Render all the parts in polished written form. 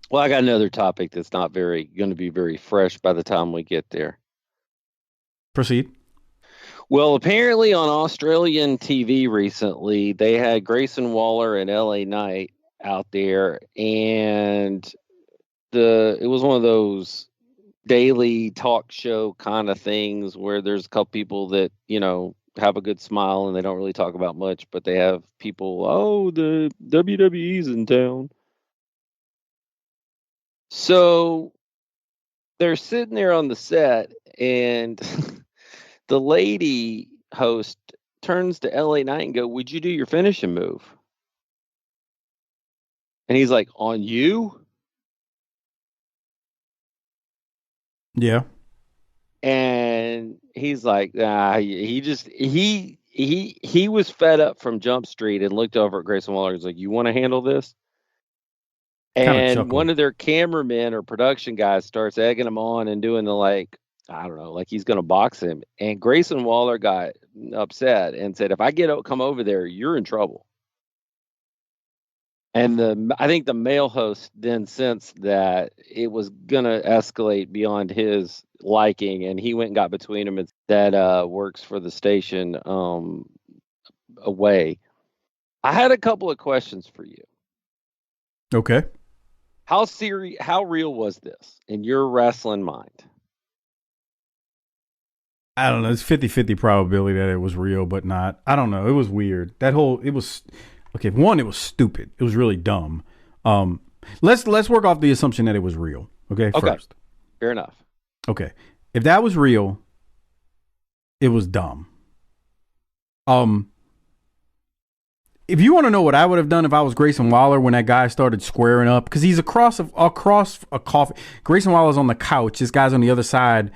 Well, I got another topic that's not very going to be very fresh by the time we get there. Proceed. Well, apparently on Australian TV recently, they had Grayson Waller and LA Knight out there, and it was one of those daily talk show kind of things where there's a couple people that have a good smile and they don't really talk about much, but they have people. Oh, the WWE's in town, so they're sitting there on the set, and the lady host turns to LA Knight and go, "Would you do your finishing move?" And he's like, "On you?" Yeah. And he's like, he was fed up from Jump Street and looked over at Grayson Waller. He's like, "You want to handle this?" Kind of And one chuckled. of their cameramen or production guys starts egging him on and doing the like, I don't know, like he's going to box him. And Grayson Waller got upset and said, "If I come over there, you're in trouble." And I think the male host then sensed that it was gonna escalate beyond his liking, and he went and got between him. And that works for the station away. I had a couple of questions for you. Okay. How real was this in your wrestling mind? I don't know. It's 50-50 probability that it was real, but not. I don't know. It was weird. It was okay. One, it was stupid. It was really dumb. Um, let's work off the assumption that it was real. Okay, Okay, first. fair enough. Okay, if that was real, it was dumb. Um, if you want to know what I would have done if I was Grayson Waller when that guy started squaring up, because he's across a coffee. Grayson Waller's on the couch. This guy's on the other side,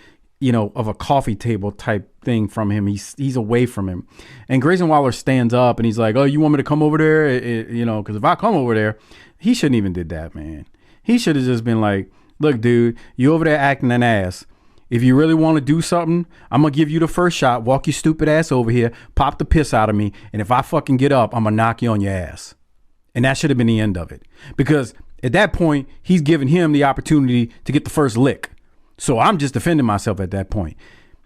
of a coffee table type thing from him. He's away from him, and Grayson Waller stands up and he's like, "Oh, you want me to come over there? Because if I come over there, he shouldn't even did that, man. He should have just been like, look, dude, you over there acting an ass. If you really want to do something, I'm going to give you the first shot, walk your stupid ass over here, pop the piss out of me, and if I fucking get up, I'm going to knock you on your ass." And that should have been the end of it. Because at that point, he's giving him the opportunity to get the first lick. So I'm just defending myself at that point.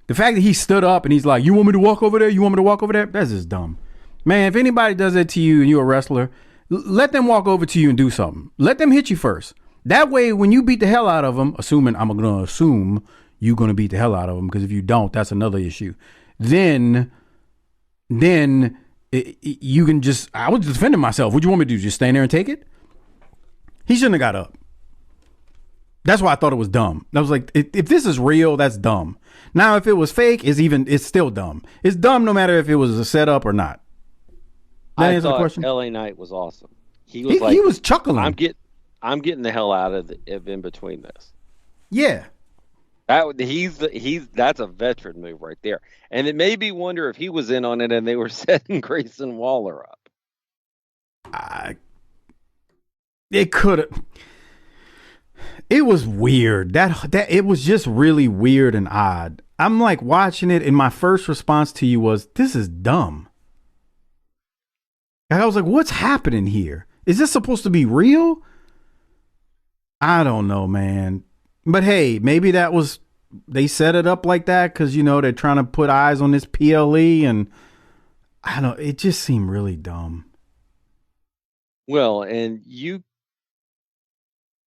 The fact that he stood up and he's like, "You want me to walk over there? You want me to walk over there?" That's just dumb. Man, if anybody does that to you and you're a wrestler, let them walk over to you and do something. Let them hit you first. That way, when you beat the hell out of them, I'm going to assume you're going to beat the hell out of them, because if you don't, that's another issue. Then you can just, I was defending myself. What do you want me to do? Just stand there and take it? He shouldn't have got up. That's why I thought it was dumb. I was like, if this is real, that's dumb. Now, if it was fake, it's still dumb. It's dumb no matter if it was a setup or not. That I answer the thought question? LA Knight was awesome. He was He like, was chuckling. I'm getting the hell out of in between this. Yeah. That's a veteran move right there. And it made me wonder if he was in on it and they were setting Grayson Waller up. It could have. It was weird. That it was just really weird and odd. I'm like watching it, and my first response to you was, "This is dumb." And I was like, "What's happening here? Is this supposed to be real?" I don't know, man. But hey, maybe they set it up like that because they're trying to put eyes on this PLE, and I don't. It just seemed really dumb. Well, and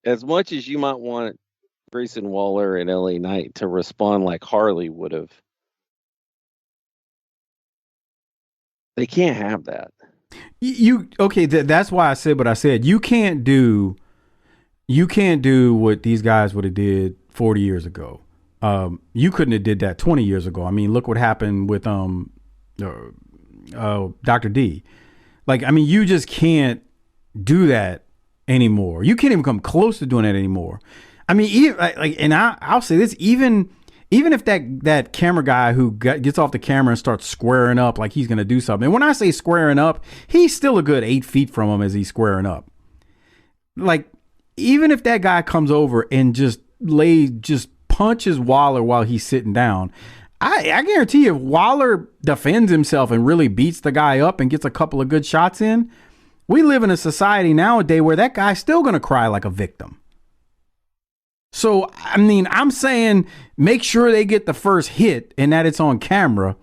as much as you might want Grayson Waller and LA Knight to respond like Harley would have, they can't have that. Okay? That's why I said what I said. You can't do what these guys would have did 40 years ago. You couldn't have did that 20 years ago. I mean, look what happened with Dr. D. Like, I mean, you just can't do that anymore. You can't even come close to doing that anymore. I mean, I'll say this, even if that camera guy who gets off the camera and starts squaring up like he's going to do something. And when I say squaring up, he's still a good 8 feet from him as he's squaring up. Like, even if that guy comes over and just punches Waller while he's sitting down, I guarantee you, if Waller defends himself and really beats the guy up and gets a couple of good shots in, we live in a society nowadays where that guy's still going to cry like a victim. So, I mean, I'm saying make sure they get the first hit and that it's on camera,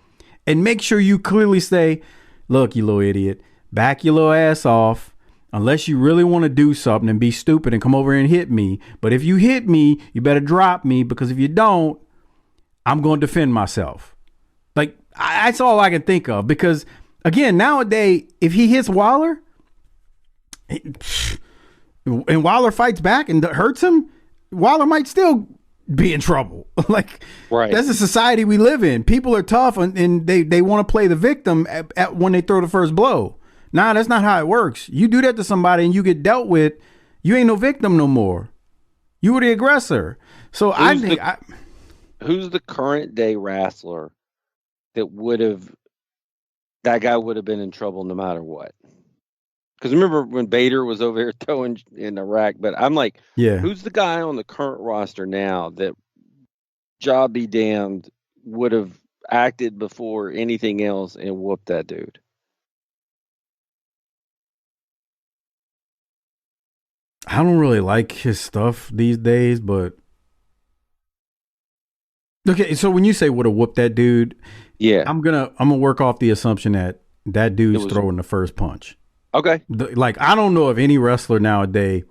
and make sure you clearly say, look, you little idiot, back your little ass off unless you really want to do something and be stupid and come over and hit me. But if you hit me, you better drop me, because if you don't, I'm going to defend myself. Like, that's all I can think of, because, again, nowadays, if he hits Waller and Waller fights back and hurts him, Waller might still be in trouble. Like, Right. that's the society we live in. People are tough, and they want to play the victim when they throw the first blow. Nah, that's not how it works. You do that to somebody and you get dealt with, you ain't no victim no more. You were the aggressor. So Who's the current day wrestler that that guy would have been in trouble no matter what? Because remember when Bader was over here throwing in Iraq, but I'm like, yeah. who's the guy on the current roster now that, job be damned, would have acted before anything else and whooped that dude? I don't really like his stuff these days, but okay. So when you say would have whooped that dude, Yeah. I'm gonna work off the assumption that dude's throwing the first punch. Okay. Like, I don't know if any wrestler nowadays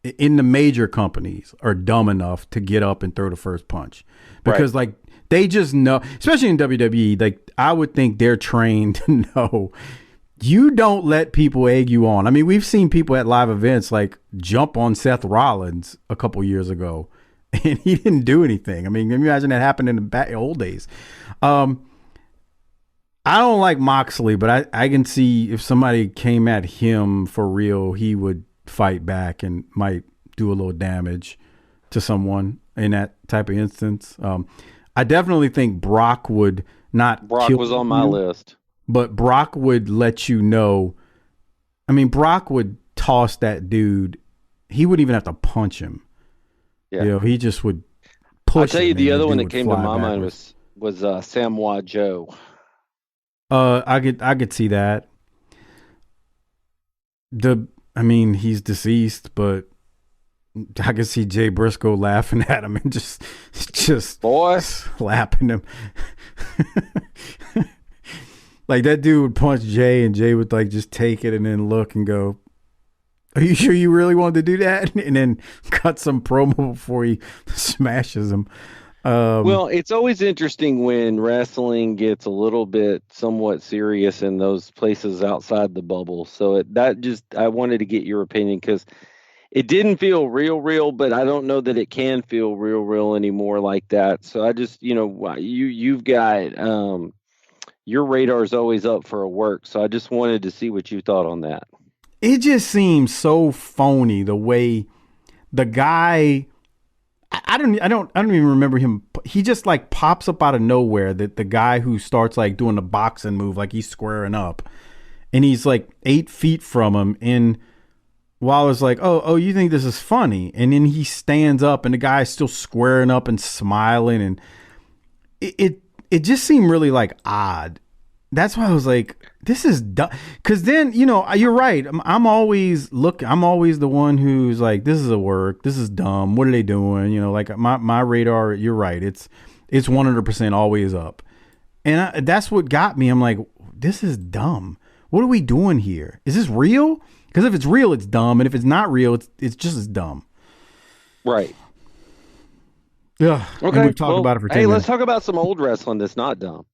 in the major companies are dumb enough to get up and throw the first punch, because like they just know, especially in WWE, like I would think they're trained to know you don't let people egg you on. I mean, we've seen people at live events like jump on Seth Rollins a couple years ago and he didn't do anything. I mean, imagine that happened in the old days. I don't like Moxley, but I can see if somebody came at him for real, he would fight back and might do a little damage to someone in that type of instance. I definitely think Brock would not. Brock was on my list. But Brock would let you know. I mean, Brock would toss that dude. He wouldn't even have to punch him. Yeah. You know, he just would push. I'll tell you, the other one that would came to fly my mind backwards. was Samoa Joe. I could see that. I mean, he's deceased, but I could see Jay Briscoe laughing at him and just Boy. slapping him. Like, that dude would punch Jay and Jay would like just take it and then look and go, "Are you sure you really wanted to do that?" And then cut some promo before he smashes him. Well, it's always interesting when wrestling gets a little bit somewhat serious in those places outside the bubble. So I wanted to get your opinion, because it didn't feel real, but I don't know that it can feel real anymore like that. So I just, you've got your radar's always up for a work. So I just wanted to see what you thought on that. It just seems so phony the way the guy. I don't even remember him. He just like pops up out of nowhere. That the guy who starts like doing the boxing move, like he's squaring up, and he's like 8 feet from him. And Waller's like, "Oh, you think this is funny?" And then he stands up, and the guy's still squaring up and smiling, and it just seemed really like odd. That's why I was like, this is dumb. Because then, you're right. I'm always the one who's like, this is a work. This is dumb. What are they doing? Like my radar, you're right. It's 100% always up. And that's what got me. I'm like, this is dumb. What are we doing here? Is this real? Because if it's real, it's dumb. And if it's not real, it's just as dumb. Right. Yeah. Okay. We've talked about it for 10 minutes. Let's talk about some old wrestling that's not dumb.